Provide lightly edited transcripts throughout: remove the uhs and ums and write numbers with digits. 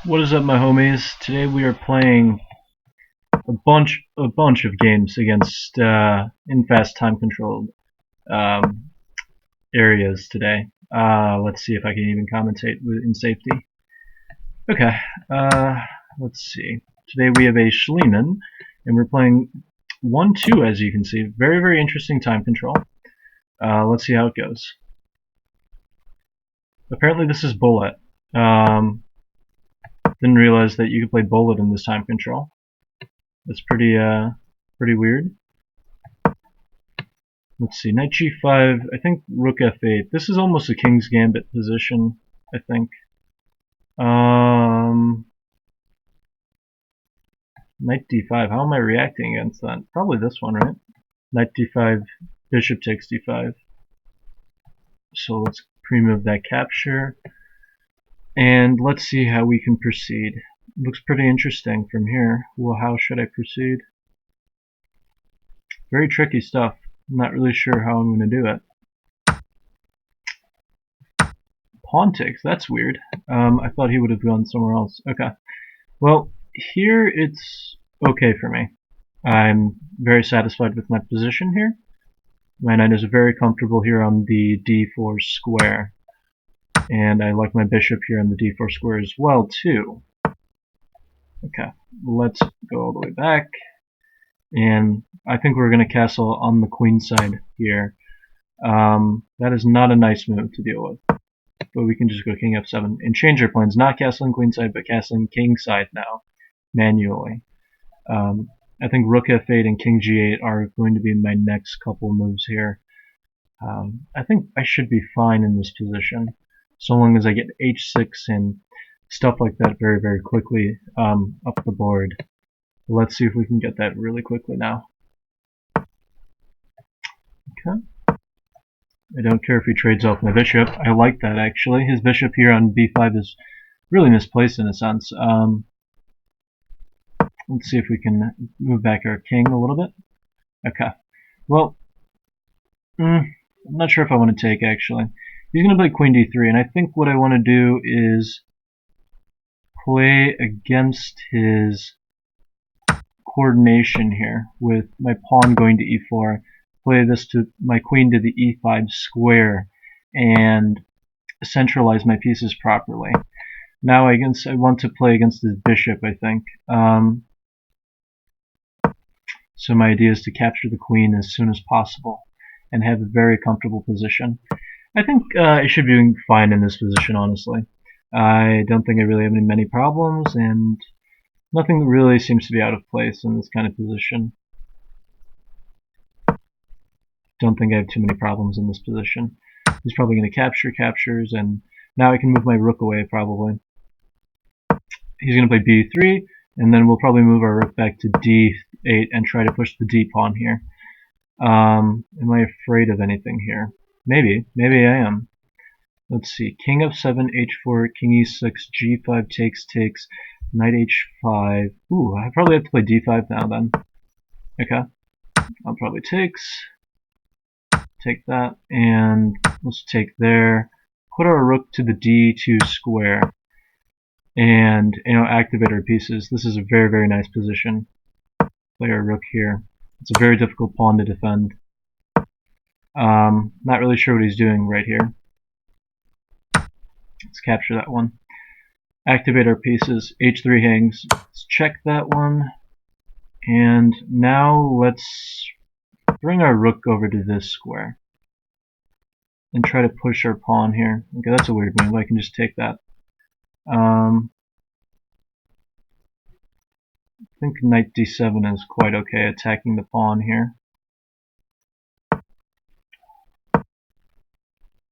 What is up, my homies? Today we are playing a bunch of games against in fast time controlled um, areas today. Let's see if I can even commentate in safety. Okay, uh, let's see. Today we have a Schliemann, and we're playing 1-2, as you can see. Very, very interesting time control. Let's see how it goes. Apparently this is bullet. Didn't realize that you could play bullet in this time control. That's pretty weird. Let's see, knight g5, I think rook f8. This is almost a king's gambit position, I think. Knight d5, how am I reacting against that? Probably this one, right? Knight d5, bishop takes d5. So let's pre-move that capture. And let's see how we can proceed. Looks pretty interesting from here. Well, how should I proceed? Very tricky stuff. I'm not really sure how I'm going to do it. Pawn takes, that's weird. I thought he would have gone somewhere else. Okay. Well, here it's okay for me. I'm very satisfied with my position here. My knight is very comfortable here on the d4 square. And I like my bishop here on the d4 square as well, too. Okay, let's go all the way back. And I think we're going to castle on the queen side here. That is not a nice move to deal with. But we can just go king f7 and change our plans. Not castling queen side, but castling king side now, manually. I think rook f8 and king g8 are going to be my next couple moves here. I think I should be fine in this position, so long as I get h6 and stuff like that very, very quickly up the board. Let's see if we can get that really quickly now. Okay. I don't care if he trades off my bishop. I like that, actually. His bishop here on b5 is really misplaced in a sense. Let's see if we can move back our king a little bit. Okay. Well, I'm not sure if I want to take, actually. He's going to play queen d3, and I think what I want to do is play against his coordination here with my pawn going to e4, play this to my queen to the e5 square, and centralize my pieces properly. Now I want to play against his bishop, I think. So my idea is to capture the queen as soon as possible and have a very comfortable position. I think I should be doing fine in this position, honestly. I don't think I really have many problems, and nothing really seems to be out of place in this kind of position. Don't think I have too many problems in this position. He's probably going to captures, and now I can move my rook away, probably. He's going to play b3, and then we'll probably move our rook back to d8 and try to push the d pawn here. Am I afraid of anything here? Maybe I am. Let's see, king f7, h4, king e6, g5 takes, knight h5. Ooh, I probably have to play d5 now then. Okay, I'll probably take that, and let's take there. Put our rook to the d2 square, and activate our pieces. This is a very, very nice position. Play our rook here. It's a very difficult pawn to defend. Not really sure what he's doing right here. Let's capture that one. Activate our pieces. h3 hangs. Let's check that one. And now let's bring our rook over to this square and try to push our pawn here. Okay, that's a weird move. I can just take that. I think knight d7 is quite okay attacking the pawn here.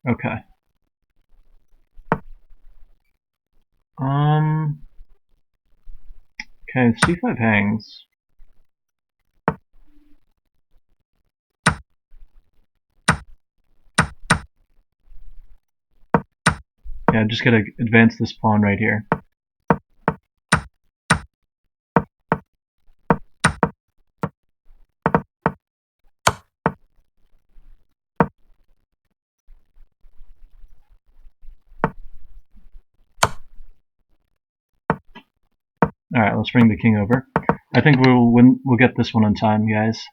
Okay. Okay, c5 hangs. Yeah, I'm just gonna advance this pawn right here. Alright, let's bring the king over. I think we'll get this one on time, guys.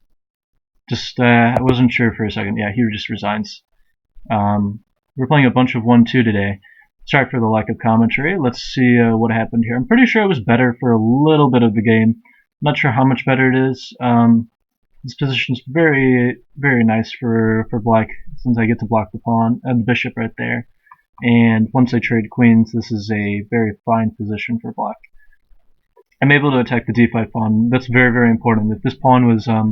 Just, I wasn't sure for a second. Yeah, he just resigns. We're playing a bunch of 1-2 today. Sorry for the lack of commentary. Let's see what happened here. I'm pretty sure it was better for a little bit of the game. Not sure how much better it is. This position's very, very nice for black, since I get to block the pawn and the bishop right there. And once I trade queens, this is a very fine position for black. I'm able to attack the d5 pawn. That's very, very important. If this pawn was, I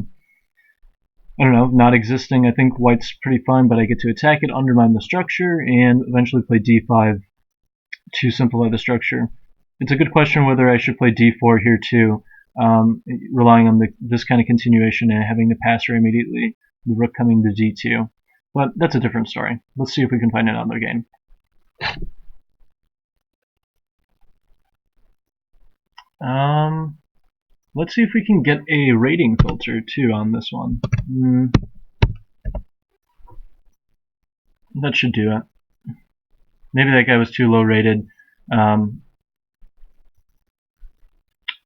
don't know, not existing, I think white's pretty fine, but I get to attack it, undermine the structure, and eventually play d5 to simplify the structure. It's a good question whether I should play d4 here too, relying on this kind of continuation and having the passer immediately, the rook coming to d2. But that's a different story. Let's see if we can find another game. Let's see if we can get a rating filter too on this one. That should do it. Maybe that guy was too low rated.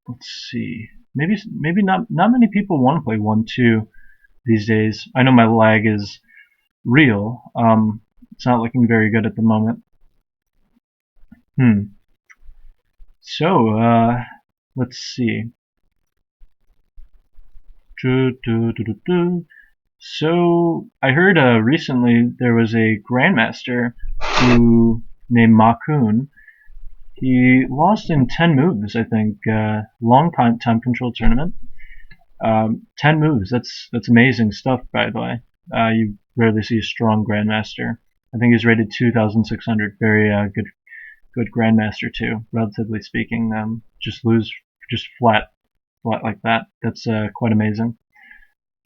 Let's see. Maybe not many people want to play 1-2 these days. I know my lag is real. It's not looking very good at the moment. So, let's see. So, I heard recently there was a grandmaster named Makun. He lost in 10 moves, I think. Long time control tournament. 10 moves. That's amazing stuff, by the way. You rarely see a strong grandmaster. I think he's rated 2,600. Very good grandmaster too, relatively speaking. Just flat like that. That's quite amazing.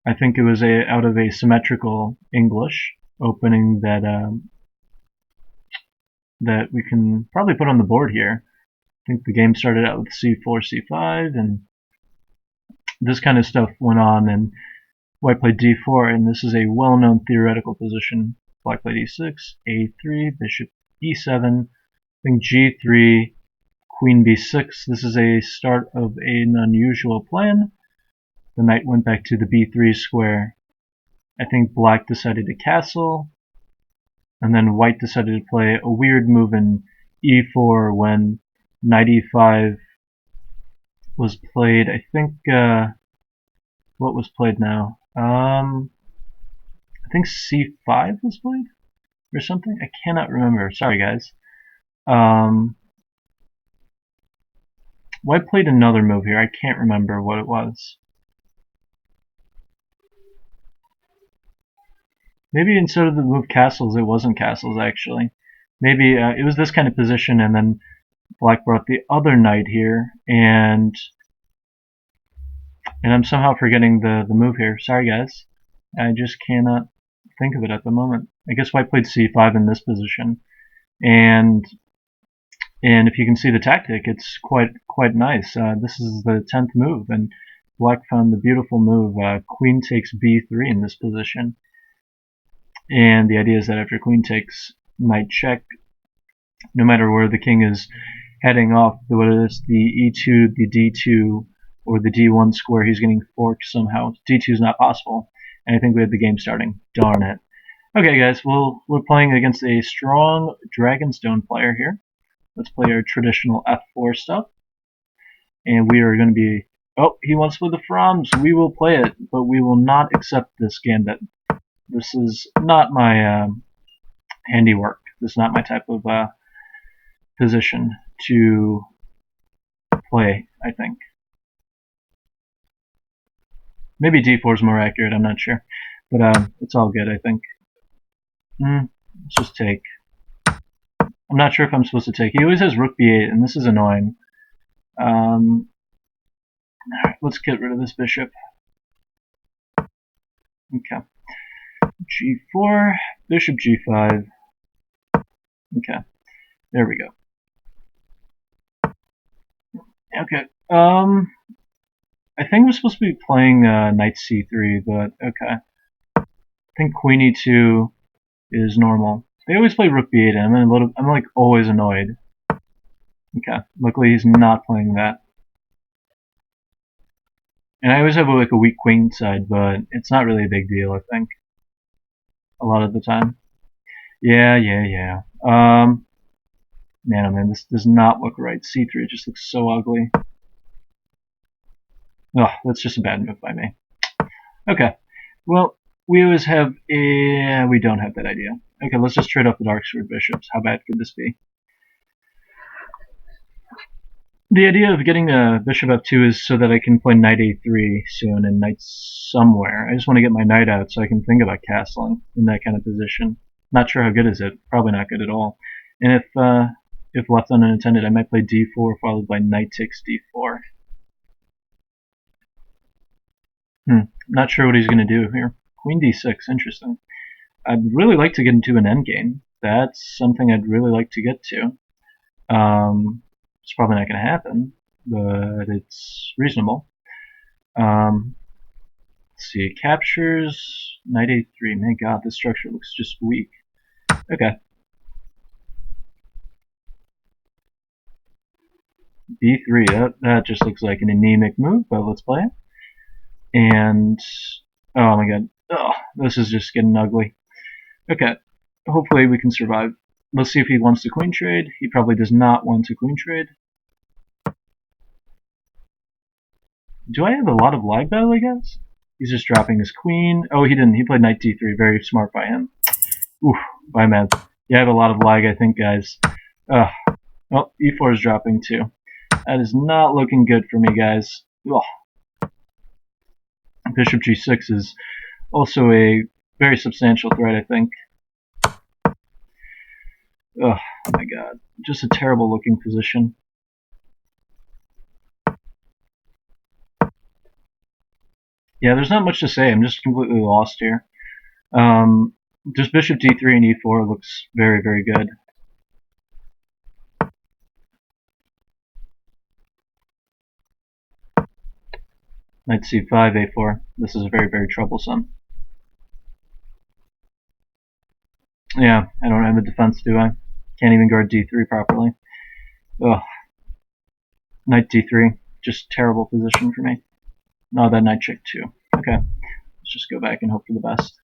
I think it was out of a symmetrical English opening that that we can probably put on the board here. I think the game started out with c4, c5, and this kind of stuff went on, and white played d4, and this is a well-known theoretical position. Black played e6, a3, bishop e7, I think g3, queen b6. This is a start of an unusual plan. The knight went back to the b3 square. I think black decided to castle, and then white decided to play a weird move in e4 when knight e5 was played. I think, what was played now? I think c5 was played or something. I cannot remember. Sorry, guys. White played another move here. I can't remember what it was. Maybe instead of the move castles, it wasn't castles actually. Maybe it was this kind of position, and then black brought the other knight here, and I'm somehow forgetting the move here. Sorry, guys. I just cannot think of it at the moment. I guess white played c5 in this position, and if you can see the tactic, it's quite nice. This is the 10th move, and black found the beautiful move. Queen takes b3 in this position. And the idea is that after queen takes, knight check, no matter where the king is heading off, whether it's the e2, the d2, or the d1 square, he's getting forked somehow. d2 is not possible. And I think we have the game starting. Darn it. Okay, guys, we're playing against a strong Dragonstone player here. Let's play our traditional f4 stuff. And we are going to be... Oh, he wants to play the Froms. We will play it, but we will not accept this gambit. This is not my handiwork. This is not my type of position to play, I think. Maybe d4 is more accurate, I'm not sure. But it's all good, I think. Let's just take. I'm not sure if I'm supposed to take. He always has rook b8, and this is annoying. Alright, let's get rid of this bishop. Okay. g4, bishop g5. Okay, there we go. Okay, I think we're supposed to be playing knight c3, but okay. I think queen e2 is normal. They always play rook b8, and I'm like always annoyed. Okay, luckily he's not playing that. And I always have like a weak queen side, but it's not really a big deal, I think, a lot of the time. Yeah. Man, oh man, this does not look right. C3, it just looks so ugly. Ugh, that's just a bad move by me. Okay, well, we always have a... we don't have that idea. Okay, let's just trade off the dark sword bishops. How bad could this be? The idea of getting a bishop f2 is so that I can play knight a3 soon and knight somewhere. I just want to get my knight out so I can think about castling in that kind of position. Not sure how good is it. Probably not good at all. And if left unattended, I might play d4 followed by knight takes d4. Not sure what he's going to do here. Queen d6, interesting. I'd really like to get into an endgame. That's something I'd really like to get to. It's probably not going to happen, but it's reasonable. Let's see, captures, knight a3. My god, this structure looks just weak. Okay. b3, that just looks like an anemic move, but let's play it. And, oh my god, this is just getting ugly. Okay, hopefully we can survive. Let's see if he wants to queen trade. He probably does not want to queen trade. Do I have a lot of lag battle, I guess? He's just dropping his queen. Oh, he didn't. He played knight d3. Very smart by him. Oof, by man. Yeah, I have a lot of lag, I think, guys. Oh, e4 is dropping too. That is not looking good for me, guys. Ugh. Bishop g6 is also a very substantial threat, I think. Oh my god. Just a terrible looking position. Yeah, there's not much to say. I'm just completely lost here. Just bishop d3 and e4 looks very, very good. Knight c5, a4. This is very, very troublesome. Yeah, I don't have a defense, do I? Can't even guard d3 properly. Ugh. Knight d3. Just terrible position for me. No, that knight check too. Okay. Let's just go back and hope for the best.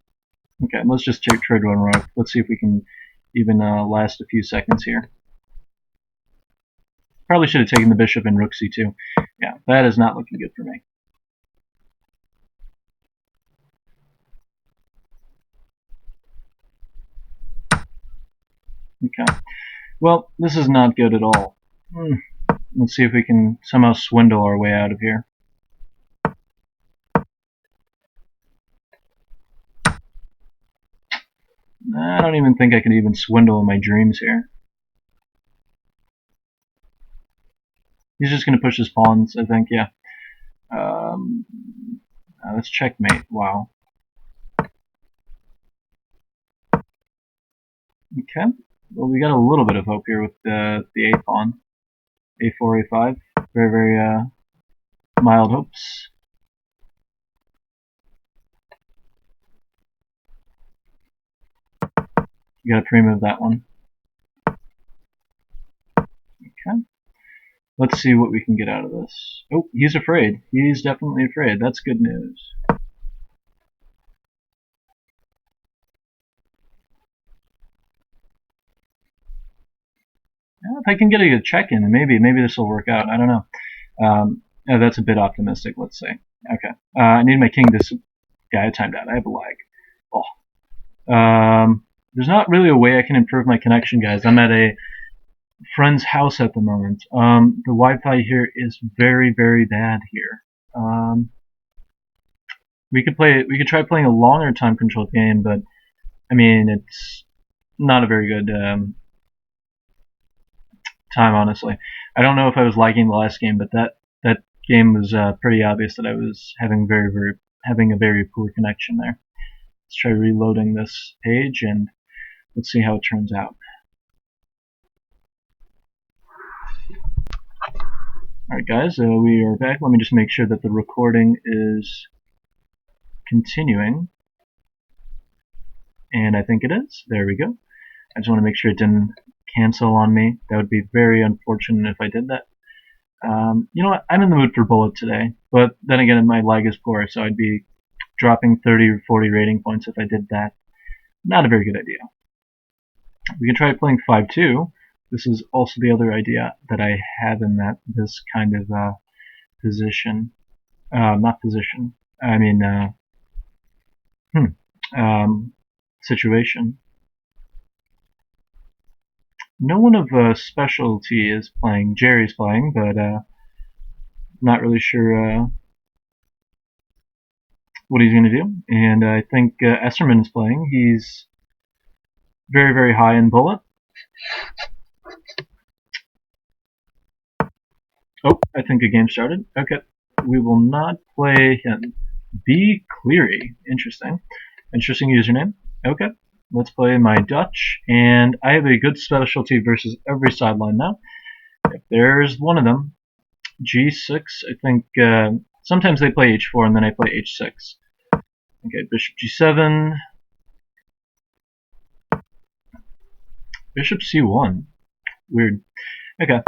Okay, let's just trade one rook. Let's see if we can even last a few seconds here. Probably should have taken the bishop and rook c2. Yeah, that is not looking good for me. Okay. Well, this is not good at all. Let's see if we can somehow swindle our way out of here. I don't even think I can even swindle in my dreams here. He's just going to push his pawns, I think, yeah. Let's checkmate. Wow. Okay. Well, we got a little bit of hope here with the a pawn. a4, a5. Very, very mild hopes. You got to pre-move that one. Okay. Let's see what we can get out of this. Oh, he's afraid. He's definitely afraid. That's good news. If I can get a check-in, maybe this will work out. I don't know. That's a bit optimistic, let's say. Okay. I need my king to... Yeah, I timed out. I have a lag. Oh. There's not really a way I can improve my connection, guys. I'm at a friend's house at the moment. The Wi-Fi here is very, very bad here. We could try playing a longer time controlled game, but I mean it's not a very good time, honestly. I don't know if I was lagging the last game, but that game was pretty obvious that I was having a very poor connection there. Let's try reloading this page and let's see how it turns out. Alright guys, we are back. Let me just make sure that the recording is continuing. And I think it is. There we go. I just want to make sure it didn't cancel on me. That would be very unfortunate if I did that. You know what? I'm in the mood for bullet today, but then again, my leg is poor, so I'd be dropping 30 or 40 rating points if I did that. Not a very good idea. We can try playing 5-2. This is also the other idea that I have in this kind of position. Not position. I mean, situation. No one of specialty is playing. Jerry's playing, but not really sure what he's going to do. And I think Esserman is playing. He's very, very high in bullet. Oh, I think a game started. Okay. We will not play him. B. Cleary. Interesting. Interesting username. Okay. Let's play my Dutch. And I have a good specialty versus every sideline now. If there's one of them, G6, I think sometimes they play H4 and then I play H6. Okay, Bishop G7. Bishop C1. Weird. Okay.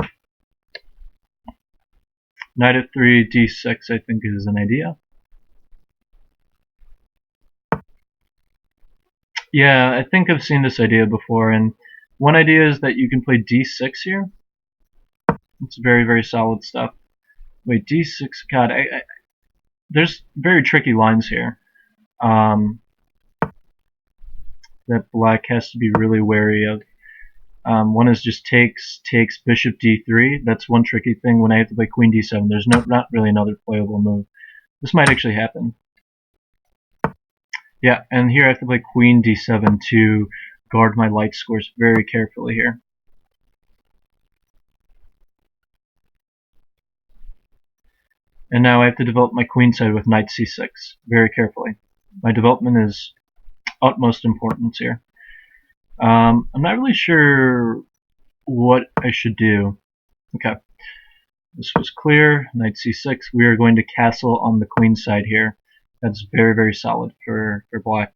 Knight F3, D6, I think is an idea. Yeah, I think I've seen this idea before, and one idea is that you can play D6 here. It's very, very solid stuff. Wait, D6, God, there's very tricky lines here. That black has to be really wary of. One is just takes bishop d3. That's one tricky thing. When I have to play queen d7, there's not really another playable move. This might actually happen. Yeah, and here I have to play queen d7 to guard my light scores very carefully here. And now I have to develop my queen side with knight c6 very carefully. My development is utmost importance here. I'm not really sure what I should do. Okay. This was clear. Knight c6. We are going to castle on the queen side here. That's very, very solid for black.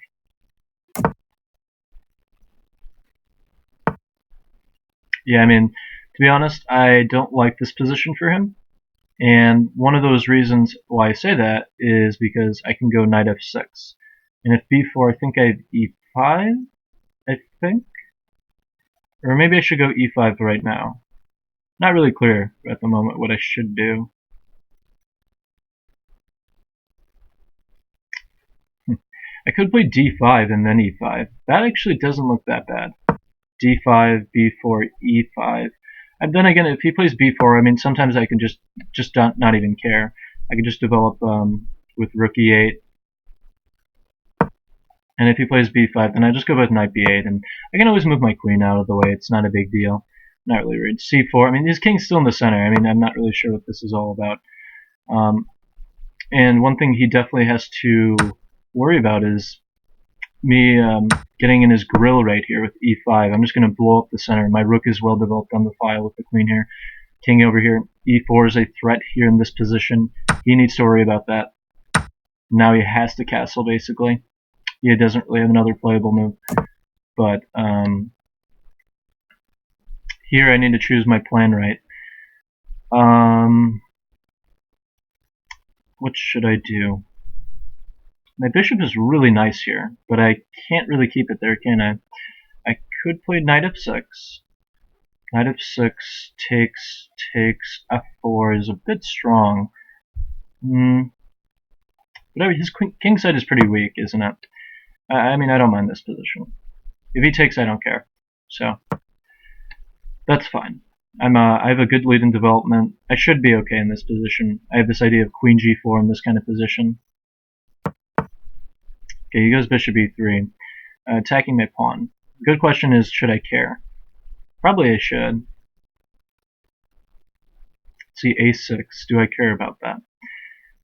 Yeah, I mean, to be honest, I don't like this position for him. And one of those reasons why I say that is because I can go knight f6. And if b4, I think I have e5, I think? Or maybe I should go e5 right now. Not really clear at the moment what I should do. I could play d5 and then e5. That actually doesn't look that bad. d5, b4, e5. And then again, if he plays b4, I mean, sometimes I can just not even care. I can just develop with rook e8. And if he plays b5, then I just go with knight b8, and I can always move my queen out of the way. It's not a big deal. Not really worried. c4. I mean, his king's still in the center. I mean, I'm not really sure what this is all about. And one thing he definitely has to worry about is me getting in his grill right here with e5. I'm just going to blow up the center. My rook is well developed on the file with the queen here. King over here. e4 is a threat here in this position. He needs to worry about that. Now he has to castle, basically. He doesn't really have another playable move. But here I need to choose my plan right. What should I do? My bishop is really nice here, but I can't really keep it there, can I? I could play knight f6. Knight f6 takes f4 is a bit strong. But his king side is pretty weak, isn't it? I mean, I don't mind this position. If he takes, I don't care. So that's fine. I have a good lead in development. I should be okay in this position. I have this idea of queen g4 in this kind of position. Okay, he goes bishop e3, attacking my pawn. Good question is, should I care? Probably I should. Let's see, a6. Do I care about that?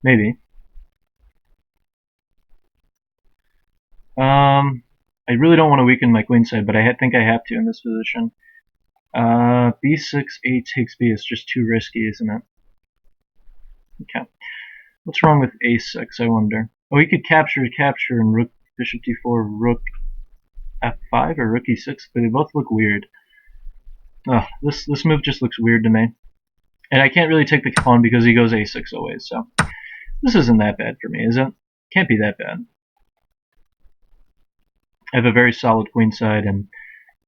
Maybe. I really don't want to weaken my queen side, but I think I have to in this position. b6, a takes b is just too risky, isn't it? Okay. What's wrong with a6, I wonder? Oh, he could capture, and rook, bishop d4, rook f5, or rook e6, but they both look weird. Ugh, this move just looks weird to me. And I can't really take the pawn because he goes a6 always, so this isn't that bad for me, is it? Can't be that bad. I have a very solid queen side, and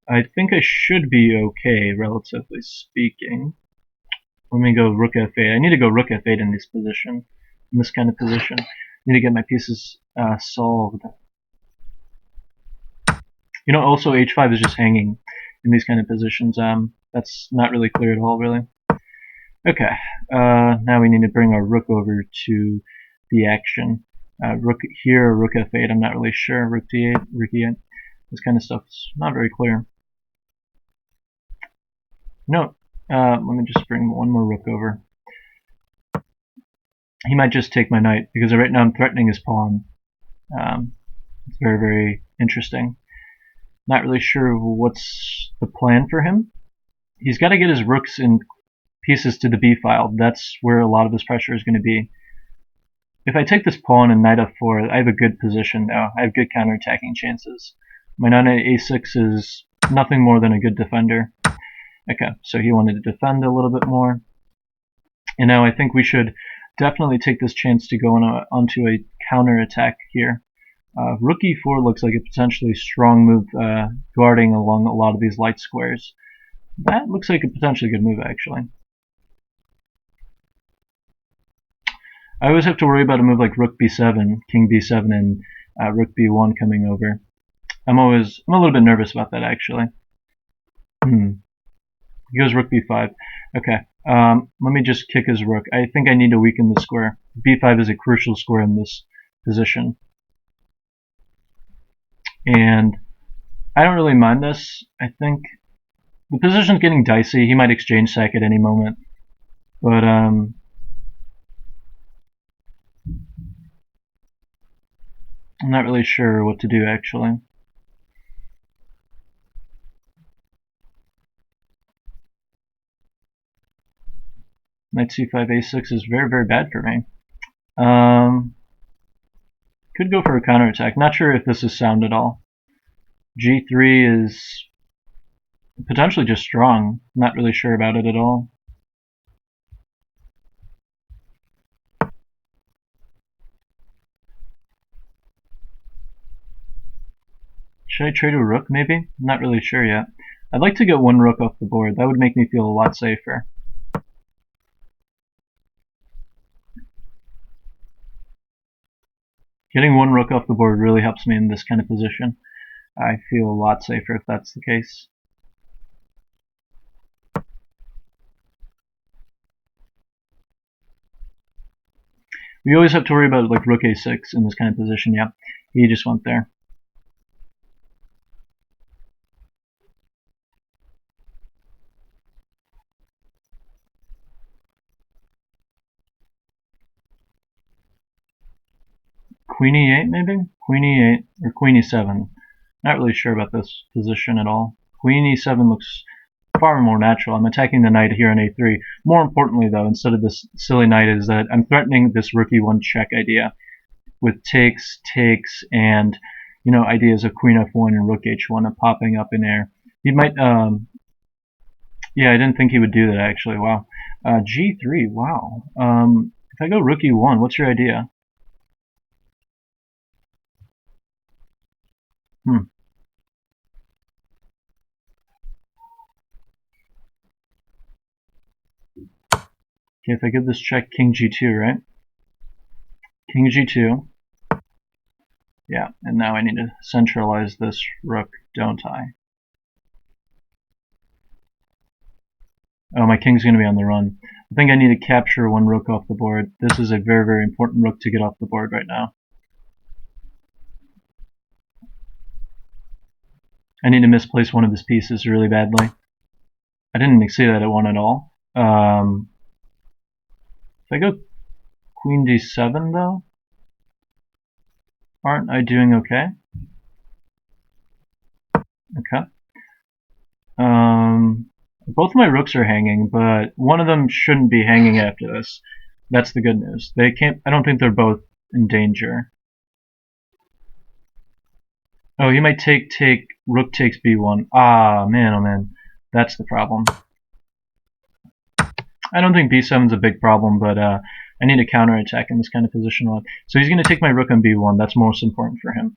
I think I should be okay, relatively speaking. Let me go rook f8. I need to go rook f8 in this position, in this kind of position. I need to get my pieces solved. You know, also h5 is just hanging in these kind of positions. That's not really clear at all, really. Okay, now we need to bring our rook over to the action. Rook here, rook f8, I'm not really sure. Rook d8, rook e8. This kind of stuff's not very clear. No, let me just bring one more rook over. He might just take my knight, because right now I'm threatening his pawn. It's very, very interesting. Not really sure what's the plan for him. He's got to get his rooks and pieces to the b file. That's where a lot of his pressure is going to be. If I take this pawn and knight f4, I have a good position now. I have good counterattacking chances. My knight a6 is nothing more than a good defender. Okay, so he wanted to defend a little bit more. And now I think we should definitely take this chance to go onto a counterattack here. Rook e4 looks like a potentially strong move, guarding along a lot of these light squares. That looks like a potentially good move, actually. I always have to worry about a move like rook b7, king b7, and rook b1 coming over. I'm a little bit nervous about that, actually. He goes rook b5. Okay, let me just kick his rook. I think I need to weaken the square. b5 is a crucial square in this position. And I don't really mind this. I think the position's getting dicey. He might exchange sack at any moment. But, I'm not really sure what to do, actually. Knight c5, a6 is very, very bad for me. Could go for a counterattack. Not sure if this is sound at all. g3 is potentially just strong. Not really sure about it at all. Should I trade a rook, maybe? Not really sure yet. I'd like to get one rook off the board. That would make me feel a lot safer. Getting one rook off the board really helps me in this kind of position. I feel a lot safer if that's the case. We always have to worry about like rook a6 in this kind of position. Yeah, he just went there. Queen e8 maybe? Queen e8 or queen e7. Not really sure about this position at all. Queen e7 looks far more natural. I'm attacking the knight here on a3. More importantly, though, instead of this silly knight, is that I'm threatening this rook e1 check idea with takes, and ideas of queen f1 and rook h1 popping up in air. He might, yeah, I didn't think he would do that actually. Wow, g3. Wow. If I go rook e1, what's your idea? Okay, if I give this check, king g2, right? King g2. Yeah, and now I need to centralize this rook, don't I? Oh, my king's going to be on the run. I think I need to capture one rook off the board. This is a very, very important rook to get off the board right now. I need to misplace one of his pieces really badly. I didn't see that it won at all. If I go queen d7, though, aren't I doing okay? Okay. Both of my rooks are hanging, but one of them shouldn't be hanging after this. That's the good news. They can't. I don't think they're both in danger. Oh, he might take. Rook takes b1. Ah, man, oh man. That's the problem. I don't think b7's a big problem, but I need a counterattack in this kind of position a lot. So he's going to take my rook on b1. That's most important for him.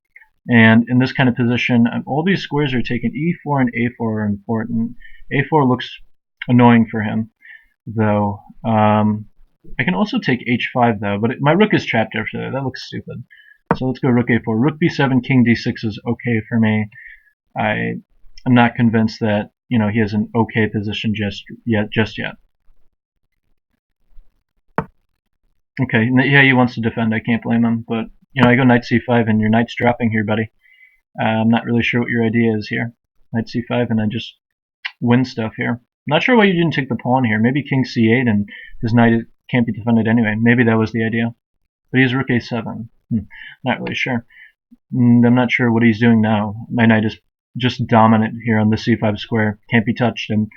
And in this kind of position, all these squares are taken. e4 and a4 are important. a4 looks annoying for him, though. I can also take h5, though, but my rook is trapped after that. That looks stupid. So let's go rook a4. Rook b7, king d6 is okay for me. I'm not convinced that he has an okay position just yet. Okay, yeah, he wants to defend. I can't blame him, but I go knight c5, and your knight's dropping here, buddy. I'm not really sure what your idea is here. Knight c5, and I just win stuff here. I'm not sure why you didn't take the pawn here. Maybe king c8, and his knight can't be defended anyway. Maybe that was the idea. But he has rook a7. Not really sure. I'm not sure what he's doing now. My knight is just dominant here on the c5 square. Can't be touched, and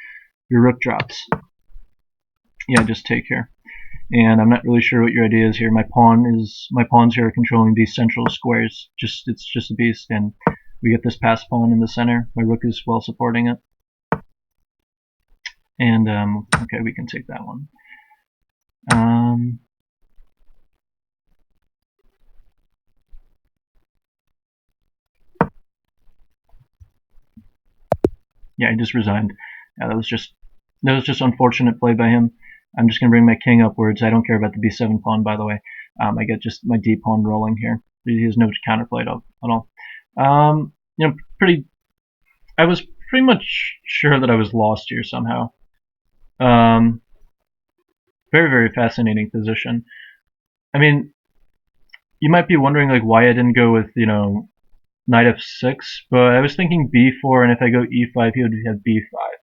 your rook drops. Yeah, just take here. And I'm not really sure what your idea is here. My pawns here are controlling these central squares. It's just a beast, and we get this pass pawn in the center. My rook is well supporting it. And okay, we can take that one. Yeah, he just resigned. Yeah, that was just unfortunate play by him. I'm just gonna bring my king upwards. I don't care about the b7 pawn, by the way. I get just my d pawn rolling here. He has no counterplay at all. I was pretty much sure that I was lost here somehow. Very, very fascinating position. I mean, you might be wondering like why I didn't go with knight f6, but I was thinking b4, and if I go e5, he would have b5.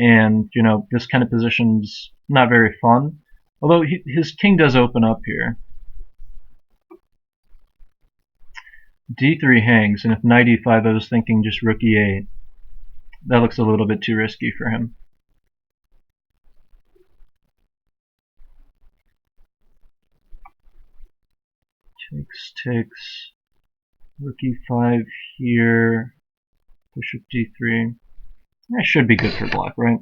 And this kind of position's not very fun. Although his king does open up here. d3 hangs, and if knight e5, I was thinking just rook e8. That looks a little bit too risky for him. Takes. Rook e5 here. Bishop d3. That should be good for black, right?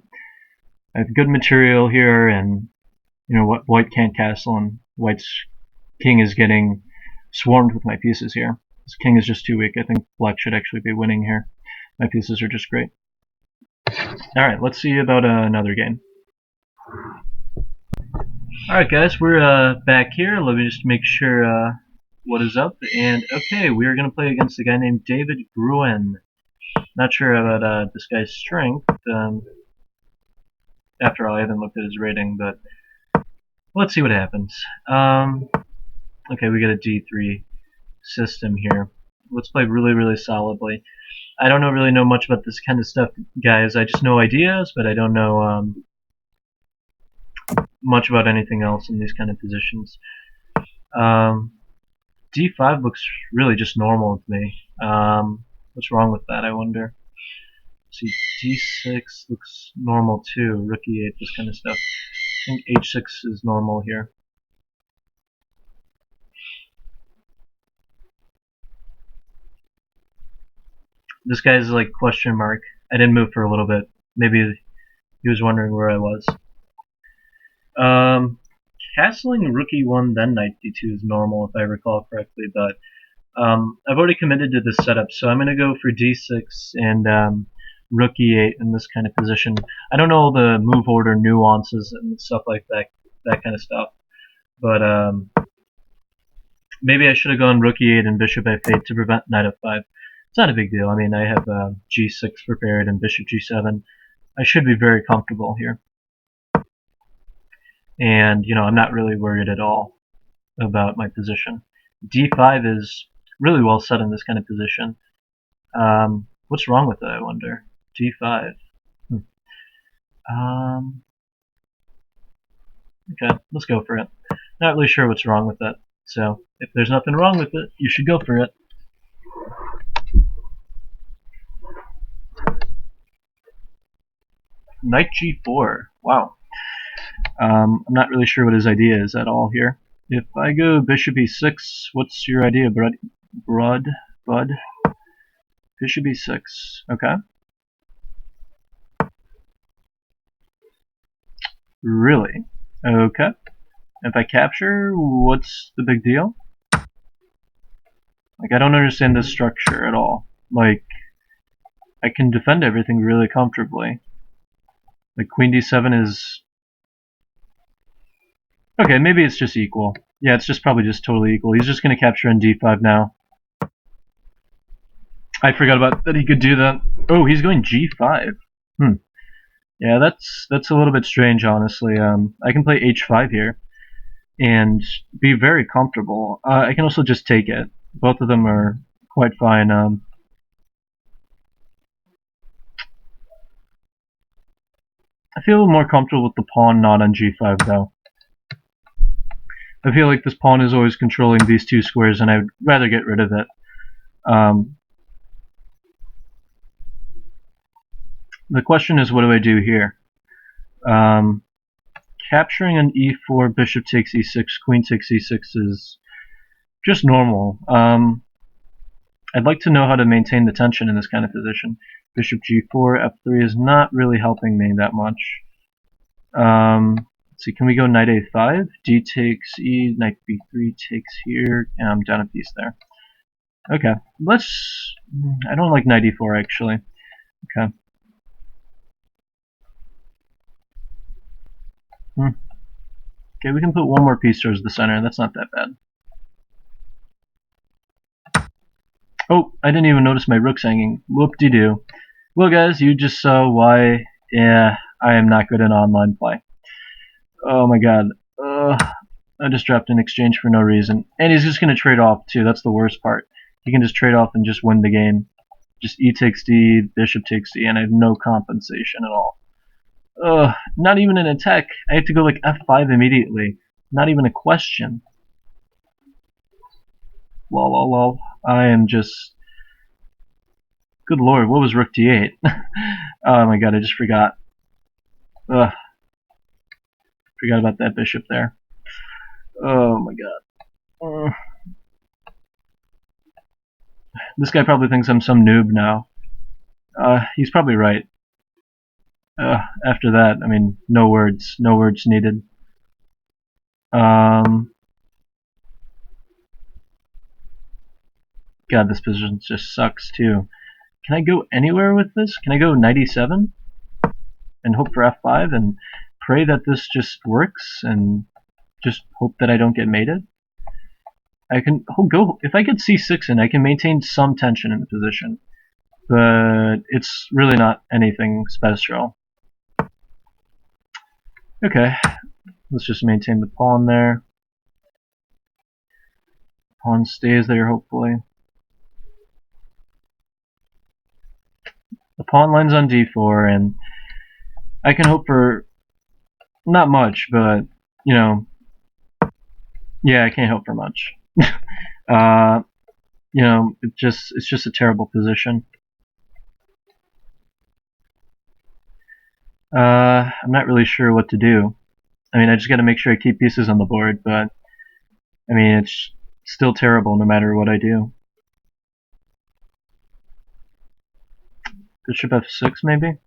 I have good material here, and what white can't castle, and white's king is getting swarmed with my pieces here. This king is just too weak. I think black should actually be winning here. My pieces are just great. Alright, let's see about another game. Alright guys, we're back here. Let me just make sure what is up. And okay, we are going to play against a guy named David Gruen. Not sure about this guy's strength. After all, I haven't looked at his rating, but let's see what happens. Okay, we got a d3 system here. Let's play really, really solidly. I don't really know much about this kind of stuff, guys. I just know ideas, but I don't know much about anything else in these kind of positions. d5 looks really just normal to me. What's wrong with that, I wonder? See, d6 looks normal too. Rook e8, this kind of stuff. I think h6 is normal here. This guy's like question mark. I didn't move for a little bit. Maybe he was wondering where I was. Castling rook e1 then knight d2 is normal if I recall correctly, but I've already committed to this setup, so I'm going to go for d6 and rook e8 in this kind of position. I don't know all the move order nuances and stuff like that kind of stuff, but maybe I should have gone rook e8 and bishop f8 to prevent knight f5. It's not a big deal. I mean, I have g6 prepared and bishop g7. I should be very comfortable here. And, I'm not really worried at all about my position. d5 is really well set in this kind of position. What's wrong with it, I wonder? d5. Okay, let's go for it. Not really sure what's wrong with it. So, if there's nothing wrong with it, you should go for it. Knight g4. Wow. I'm not really sure what his idea is at all here. If I go bishop e6, what's your idea, bud? Bishop e6. Okay. Really? Okay. If I capture, what's the big deal? Like, I don't understand this structure at all. Like, I can defend everything really comfortably. Like, queen d7 is... Okay, maybe it's just equal. Yeah, it's just probably just totally equal. He's just gonna capture on d5 now. I forgot about that he could do that. Oh, he's going g5. Yeah, that's a little bit strange, honestly. I can play h5 here and be very comfortable. I can also just take it. Both of them are quite fine. I feel more comfortable with the pawn not on g5 though. I feel like this pawn is always controlling these two squares, and I'd rather get rid of it. The question is, what do I do here? Capturing an e4, bishop takes e6, queen takes e6 is just normal. I'd like to know how to maintain the tension in this kind of position. Bishop g4, f3 is not really helping me that much. Let's see, can we go knight a5? D takes e, knight b3 takes here, and I'm down a piece there. Okay, let's... I don't like knight e4 actually. Okay. Okay, we can put one more piece towards the center. That's not that bad. Oh, I didn't even notice my rook's hanging. Whoop-de-doo. Well, guys, you just saw why, yeah, I am not good in online play. Oh my god. I just dropped an exchange for no reason. And he's just going to trade off, too. That's the worst part. He can just trade off and just win the game. Just e takes d, bishop takes d, and I have no compensation at all. Not even an attack. I have to go like f5 immediately. Not even a question. Lol, lol, lol. I am just... Good lord, what was rook d8? Oh my god, I just forgot. Ugh. Forgot about that bishop there. Oh my god. This guy probably thinks I'm some noob now. He's probably right. After that, I mean, no words needed. God, this position just sucks too. Can I go anywhere with this? Can I go 97 and hope for f5 and pray that this just works and just hope that I don't get mated? I can go if I get c6 in, I can maintain some tension in the position, but it's really not anything special. Okay, let's just maintain the pawn there. Pawn stays there, hopefully. The pawn lands on d4, and I can hope for not much, but you know, yeah, I can't hope for much. You know, it's just a terrible position. I'm not really sure what to do. I mean, I just got to make sure I keep pieces on the board, but I mean, it's still terrible no matter what I do. Bishop f6, maybe?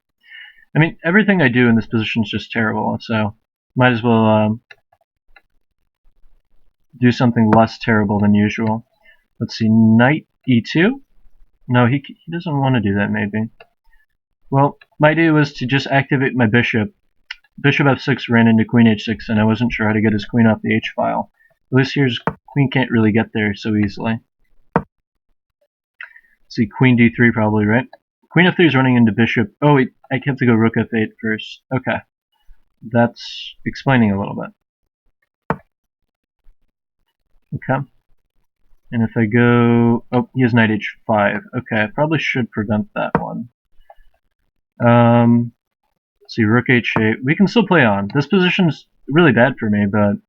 I mean, everything I do in this position is just terrible, so might as well do something less terrible than usual. Let's see, knight e2? No, he doesn't want to do that, maybe. Well, my idea was to just activate my bishop. Bishop f6 ran into queen h6, and I wasn't sure how to get his queen off the h-file. At least here's queen can't really get there so easily. Let's see, queen d3 probably, right? Queen f3 is running into bishop. Oh, wait, I have to go rook f8 first. Okay. That's explaining a little bit. Okay. And if I go... Oh, he has knight h5. Okay, I probably should prevent that one. Let's see, rook h8. We can still play on. This position's really bad for me, but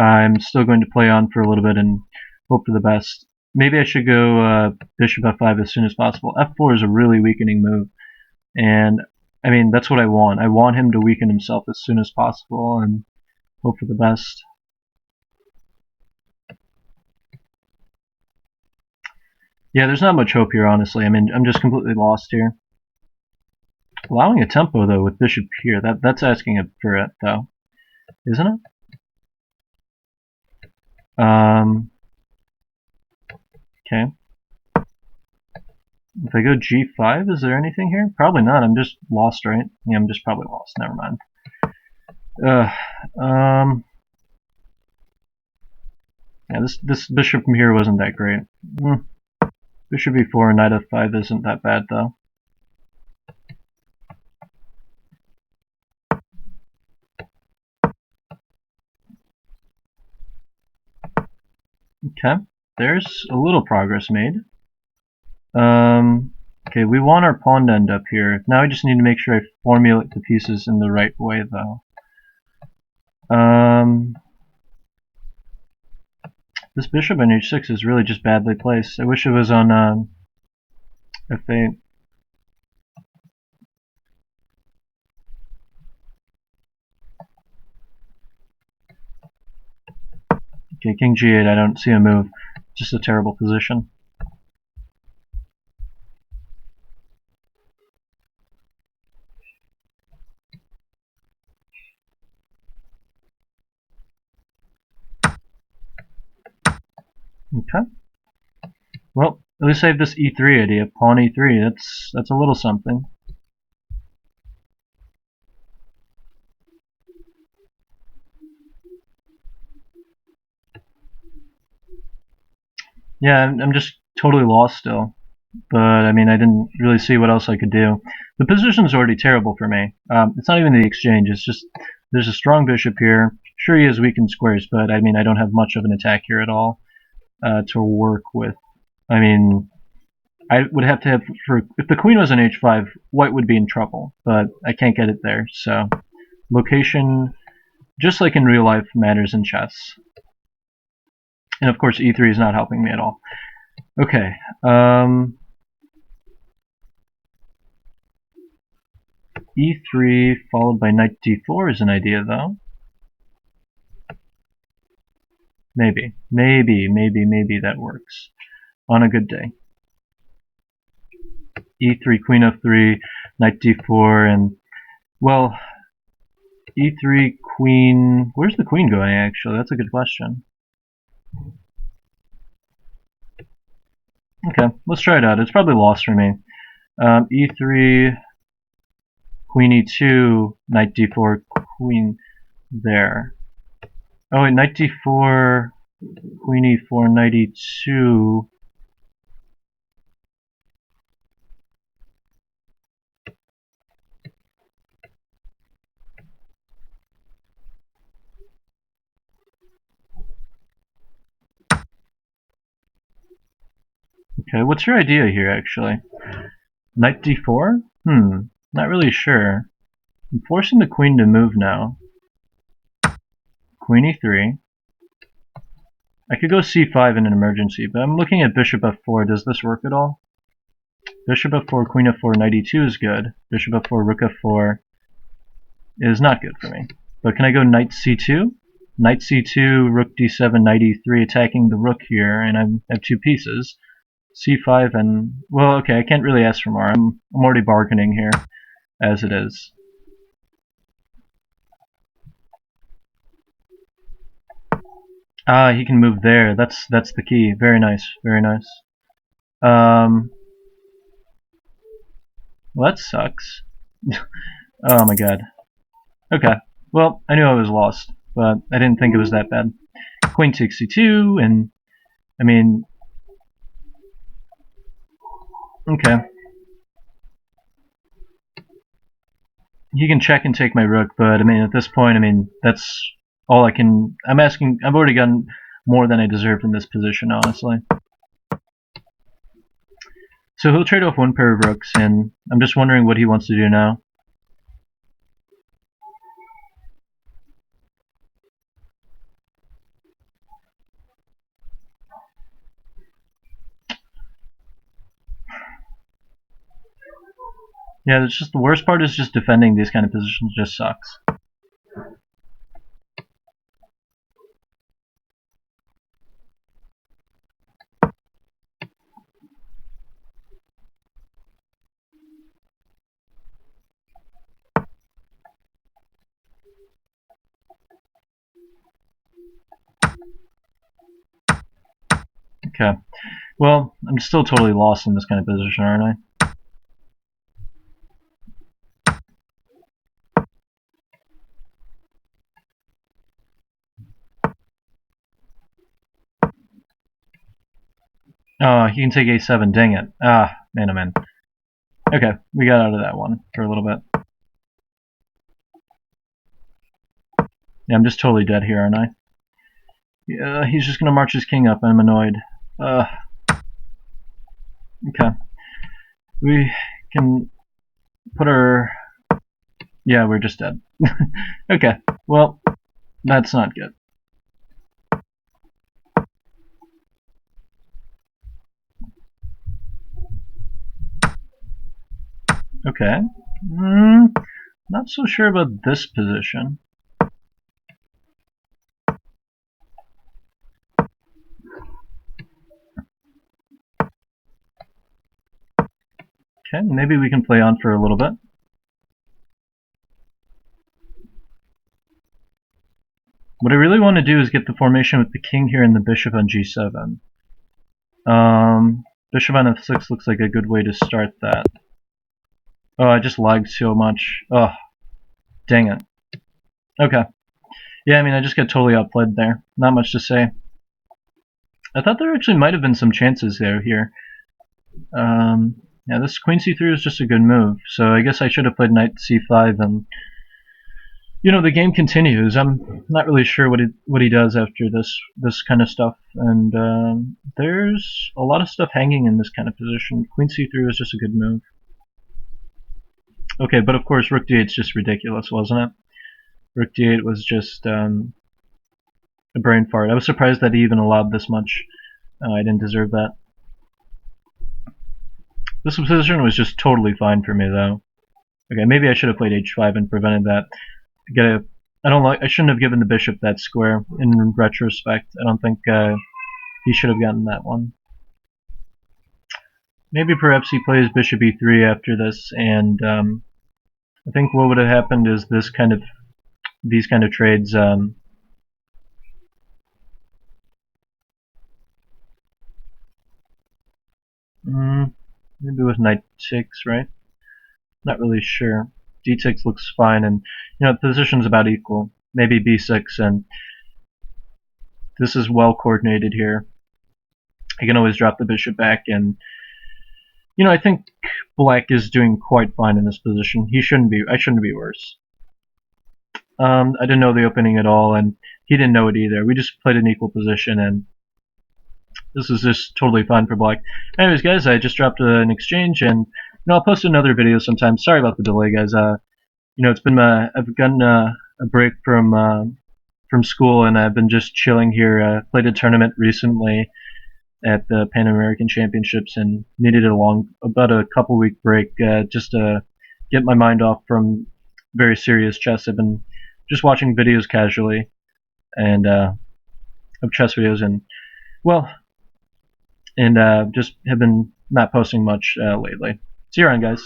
I'm still going to play on for a little bit and hope for the best. Maybe I should go bishop f5 as soon as possible. f4 is a really weakening move, and I mean, that's what I want. I want him to weaken himself as soon as possible and hope for the best. Yeah, there's not much hope here, honestly. I mean, I'm just completely lost here. Allowing a tempo, though, with bishop here, that's asking for it, though. Isn't it? Okay. If I go g5, is there anything here? Probably not. I'm just lost, right? Yeah, I'm just probably lost. Never mind. Yeah, this bishop from here wasn't that great. Bishop e4, knight f5 isn't that bad, though. Okay, there's a little progress made. Okay, we want our pawn to end up here. Now I just need to make sure I formulate the pieces in the right way, though. This bishop on h6 is really just badly placed. I wish it was on f8. Okay, king g8, I don't see a move. Just a terrible position. Okay. Well, at least I have this e3 idea. Pawn e3, that's a little something. Yeah, I'm just totally lost still. But, I mean, I didn't really see what else I could do. The position's already terrible for me. It's not even the exchange, it's just there's a strong bishop here. Sure, he has weakened squares, but, I mean, I don't have much of an attack here at all to work with. I mean, I would have to have, if the queen was on h5, white would be in trouble, but I can't get it there, so location, just like in real life, matters in chess. And of course e3 is not helping me at all. Okay, e3 followed by knight d4 is an idea, though. Maybe that works on a good day. e3, queen f3, knight d4, and, well, e3, queen... Where's the queen going, actually? That's a good question. Okay, let's try it out. It's probably lost for me. e3, queen e2, knight d4, queen there. Oh wait, knight d4, queen e4, knight e2. Okay, what's your idea here, actually? Knight d4? Not really sure. I'm forcing the queen to move now. Queen e3. I could go c5 in an emergency, but I'm looking at bishop f4. Does this work at all? Bishop f4, queen f4, knight e2 is good. Bishop f4, rook f4 is not good for me. But can I go knight c2? Knight c2, rook d7, knight e3, attacking the rook here, and I have two pieces. c5 and, well, okay, I can't really ask for more. I'm already bargaining here, as it is. Ah, he can move there. That's the key. Very nice, very nice. Well, that sucks. Oh my god. Okay. Well, I knew I was lost, but I didn't think it was that bad. Queen takes c2, and I mean, okay. He can check and take my rook, but I mean, at this point, I mean, that's all I can. I'm asking. I've already gotten more than I deserved in this position, honestly. So he'll trade off one pair of rooks, and I'm just wondering what he wants to do now. Yeah, it's just the worst part is just defending these kind of positions just sucks. Okay. Well, I'm still totally lost in this kind of position, aren't I? Oh, he can take a7. Dang it. Ah, man, oh man. Okay, we got out of that one for a little bit. Yeah, I'm just totally dead here, aren't I? Yeah, he's just gonna march his king up. I'm annoyed. Okay. We can put our... Yeah, we're just dead. Okay, well, that's not good. Okay. Not so sure about this position. Okay, maybe we can play on for a little bit. What I really want to do is get the formation with the king here and the bishop on g7. Bishop on f6 looks like a good way to start that. Oh, I just lagged so much. Oh, dang it. Okay. Yeah, I mean, I just got totally outplayed there. Not much to say. I thought there actually might have been some chances there here. Yeah, this queen c3 was just a good move. So I guess I should have played knight c5 and... You know, the game continues. I'm not really sure what he does after this kind of stuff, and there's a lot of stuff hanging in this kind of position. Queen c3 was just a good move. Okay, but of course rook d8's just ridiculous, wasn't it? Rook d8 was just a brain fart. I was surprised that he even allowed this much. I didn't deserve that. This position was just totally fine for me, though. Okay, maybe I should have played h5 and prevented that. I shouldn't have given the bishop that square. In retrospect, I don't think he should have gotten that one. Maybe perhaps he plays bishop e3 after this, and I think what would have happened is these kind of trades. Maybe with knight 6, right? Not really sure. d6 looks fine, and you know the position's about equal. Maybe b6, and this is well coordinated here. I can always drop the bishop back, and you know I think black is doing quite fine in this position. He shouldn't be. I shouldn't be worse. I didn't know the opening at all, and he didn't know it either. We just played an equal position, and this is just totally fine for black. Anyways, guys, I just dropped an exchange, and you know, I'll post another video sometime. Sorry about the delay, guys. You know, it's been I've gotten a break from school, and I've been just chilling here. Played a tournament recently at the Pan American Championships, and needed about a couple week break just to get my mind off from very serious chess. I've been just watching videos casually, and of chess videos, and well, and just have been not posting much lately. See you around, guys.